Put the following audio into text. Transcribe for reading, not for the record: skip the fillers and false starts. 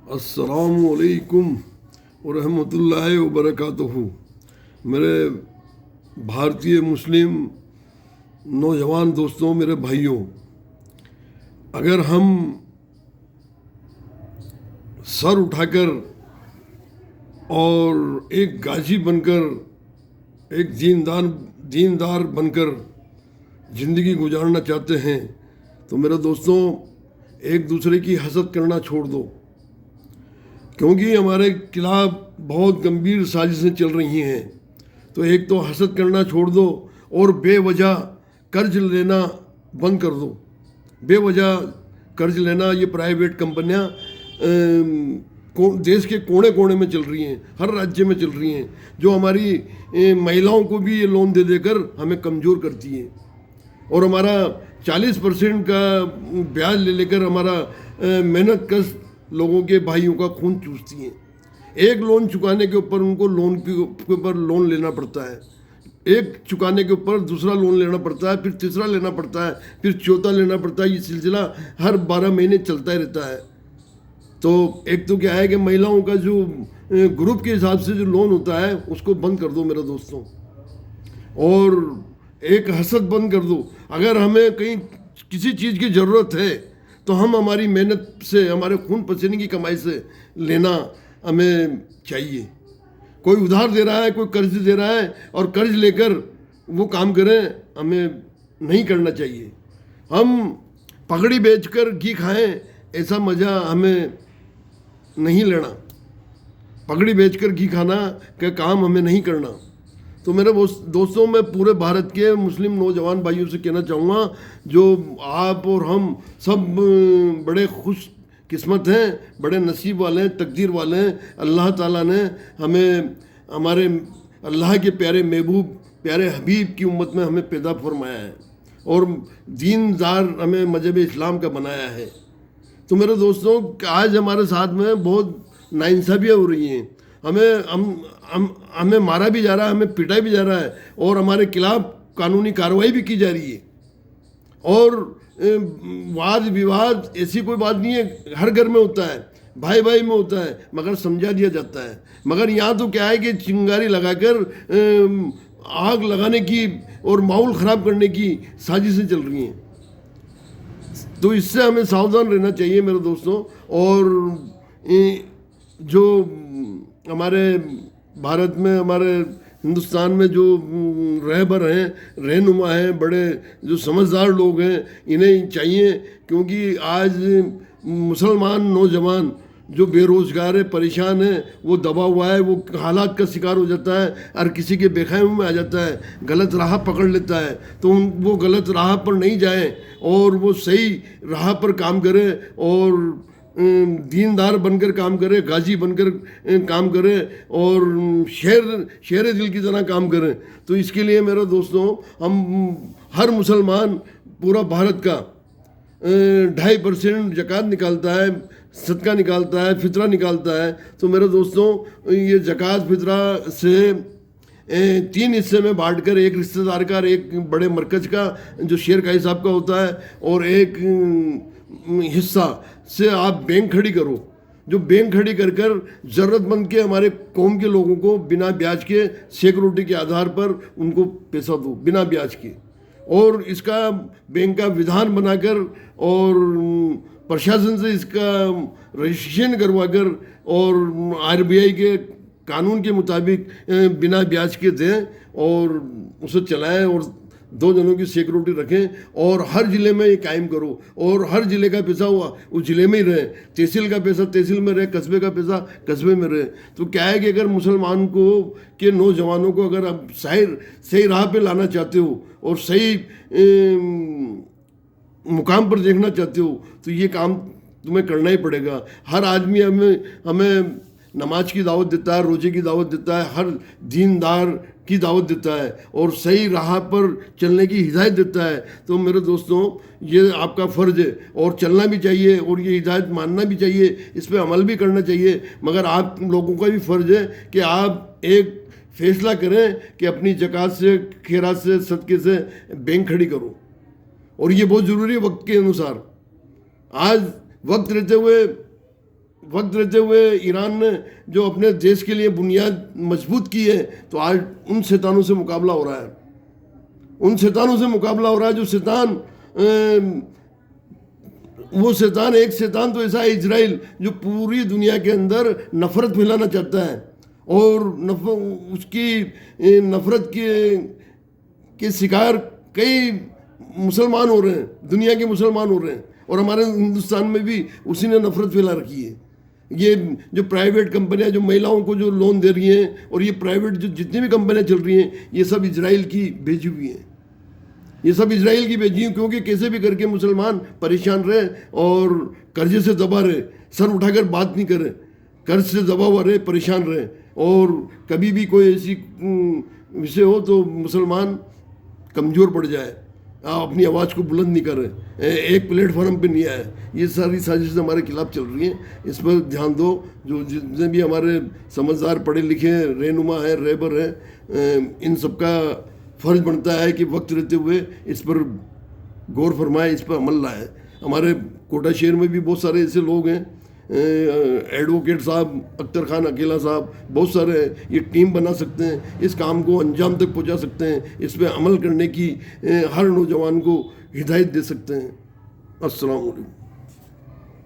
अस्सलामुअलैकुम वरहमतुल्लाहि वबरकातुहू। मेरे भारतीय मुस्लिम नौजवान दोस्तों, मेरे भाइयों, अगर हम सर उठाकर और एक गाजी बनकर, एक दीनदार बनकर ज़िंदगी गुजारना चाहते हैं तो मेरे दोस्तों, एक दूसरे की हसद करना छोड़ दो, क्योंकि हमारे खिलाफ बहुत गंभीर साजिशें चल रही हैं। तो एक तो हसद करना छोड़ दो और बेवजह कर्ज लेना बंद कर दो। बेवजह कर्ज लेना, ये प्राइवेट कंपनियां देश के कोने कोने में चल रही हैं, हर राज्य में चल रही हैं, जो हमारी महिलाओं को भी ये लोन दे देकर हमें कमज़ोर करती हैं और हमारा 40% का ब्याज ले लेकर हमारा मेहनत कश लोगों के भाइयों का खून चूसती हैं। एक लोन चुकाने के ऊपर उनको लोन के ऊपर लोन लेना पड़ता है, एक चुकाने के ऊपर दूसरा लोन लेना पड़ता है, फिर तीसरा लेना पड़ता है, फिर चौथा लेना पड़ता है। ये सिलसिला हर 12 महीने चलता ही रहता है। तो एक तो क्या है कि महिलाओं का जो ग्रुप के हिसाब से जो लोन होता है उसको बंद कर दो मेरे दोस्तों, और एक हसद बंद कर दो। अगर हमें कहीं किसी चीज़ की ज़रूरत है तो हम हमारी मेहनत से, हमारे खून पसीने की कमाई से लेना हमें चाहिए। कोई उधार दे रहा है, कोई कर्ज दे रहा है और कर्ज लेकर वो काम करें, हमें नहीं करना चाहिए। हम पगड़ी बेचकर घी खाएं, ऐसा मज़ा हमें नहीं लेना। पगड़ी बेचकर घी खाना का काम हमें नहीं करना। तो मेरे दोस्तों, मैं पूरे भारत के मुस्लिम नौजवान भाइयों से कहना चाहूँगा, जो आप और हम सब बड़े खुश किस्मत हैं, बड़े नसीब वाले हैं, तकदीर वाले हैं। अल्लाह ताला ने हमें हमारे अल्लाह के प्यारे महबूब, प्यारे हबीब की उम्मत में हमें पैदा फरमाया है और दीनदार हमें मजहब इस्लाम का बनाया है। तो मेरे दोस्तों, आज हमारे साथ में बहुत नाइंसाफ़ियाँ हो रही हैं। हमें मारा भी जा रहा है, हमें पिटाया भी जा रहा है और हमारे खिलाफ कानूनी कार्रवाई भी की जा रही है। और वाद विवाद ऐसी कोई बात नहीं है, हर घर में होता है, भाई भाई में होता है, मगर समझा दिया जाता है। मगर यहाँ तो क्या है कि चिंगारी लगाकर आग लगाने की और माहौल ख़राब करने की साजिशें चल रही हैं। तो इससे हमें सावधान रहना चाहिए मेरे दोस्तों। और जो हमारे भारत में, हमारे हिंदुस्तान में जो रहबर हैं, रहनुमा हैं, बड़े जो समझदार लोग हैं, इन्हें चाहिए, क्योंकि आज मुसलमान नौजवान जो बेरोज़गार है, परेशान है, वो दबा हुआ है, वो हालात का शिकार हो जाता है और किसी के बेख़ैम में आ जाता है, गलत राह पकड़ लेता है। तो वो गलत राह पर नहीं जाए और वो सही राह पर काम करे और दीनदार बनकर काम करे, गाजी बनकर काम करे और शेर दिल की तरह काम करें। तो इसके लिए मेरे दोस्तों, हम हर मुसलमान, पूरा भारत का 2.5% ज़कात निकालता है, सदका निकालता है, फितरा निकालता है। तो मेरे दोस्तों, ये ज़कात फितरा से 3 हिस्से में बांटकर, एक रिश्तेदार का, एक बड़े मरकज का जो शेर काई साहब का होता है, और एक हिस्सा से आप बैंक खड़ी करो। जो बैंक खड़ी कर कर ज़रूरतमंद के, हमारे कौम के लोगों को बिना ब्याज के, सिक्योरिटी के आधार पर उनको पैसा दो बिना ब्याज के। और इसका बैंक का विधान बनाकर और प्रशासन से इसका रजिस्ट्रेशन करवाकर और RBI के कानून के मुताबिक बिना ब्याज के दें और उसे चलाएं और 2 जनों की सिक्योरिटी रखें। और हर ज़िले में ये कायम करो और हर ज़िले का पैसा हुआ उस ज़िले में ही रहे, तहसील का पैसा तहसील में रहे, कस्बे का पैसा कस्बे में रहे। तो क्या है कि अगर मुसलमान को के नौजवानों को अगर आप सही राह पे लाना चाहते हो और सही मुकाम पर देखना चाहते हो, तो ये काम तुम्हें करना ही पड़ेगा। हर आदमी हमें नमाज की दावत देता है, रोजे की दावत देता है, हर दीनदार की दावत देता है और सही राह पर चलने की हिदायत देता है। तो मेरे दोस्तों, ये आपका फ़र्ज़ है और चलना भी चाहिए और ये हिदायत मानना भी चाहिए, इस पर अमल भी करना चाहिए। मगर आप लोगों का भी फ़र्ज़ है कि आप एक फ़ैसला करें कि अपनी ज़कात से, खैरात से, सदक़े से बैंक खड़ी करो। और ये बहुत ज़रूरी है वक्त के अनुसार। आज वक्त रहते हुए वक्त रहते हुए ईरान ने जो अपने देश के लिए बुनियाद मजबूत की है, तो आज उन शैतानों से मुकाबला हो रहा है। उन शैतानों से मुकाबला हो रहा है जो शैतान, वो शैतान, एक शैतान तो ऐसा है इजराइल, जो पूरी दुनिया के अंदर नफरत फैलाना चाहता है, और उसकी नफरत के शिकार कई मुसलमान हो रहे हैं, दुनिया के मुसलमान हो रहे हैं, और हमारे हिंदुस्तान में भी उसी ने नफरत फैला रखी है। ये जो प्राइवेट कंपनियां जो महिलाओं को जो लोन दे रही हैं, और ये प्राइवेट जो जितनी भी कंपनियां चल रही हैं, ये सब इजराइल की भेजी हुई हैं। ये सब इजराइल की भेजी हुई, क्योंकि कैसे भी करके मुसलमान परेशान रहे और कर्जे से दबा रहे, सर उठाकर बात नहीं करे, कर्ज से दबा हुआ रहे, परेशान रहे, और कभी भी कोई ऐसी विषय हो तो मुसलमान कमज़ोर पड़ जाए, अपनी आवाज़ को बुलंद नहीं करे, एक प्लेटफॉर्म पे नहीं आए। ये सारी साजिशें हमारे खिलाफ चल रही हैं, इस पर ध्यान दो। जो जितने भी हमारे समझदार पढ़े लिखे रहनुमा हैं, रहबर हैं, इन सबका फ़र्ज बनता है कि वक्त रहते हुए इस पर गौर फरमाए, इस पर अमल लाए। हमारे कोटा शहर में भी बहुत सारे ऐसे लोग हैं, एडवोकेट साहब, अख्तर खान अकेला साहब, बहुत सारे हैं। ये टीम बना सकते हैं, इस काम को अंजाम तक पहुंचा सकते हैं, इस पर अमल करने की हर नौजवान को हिदायत दे सकते हैं। अस्सलाम वालेकुम।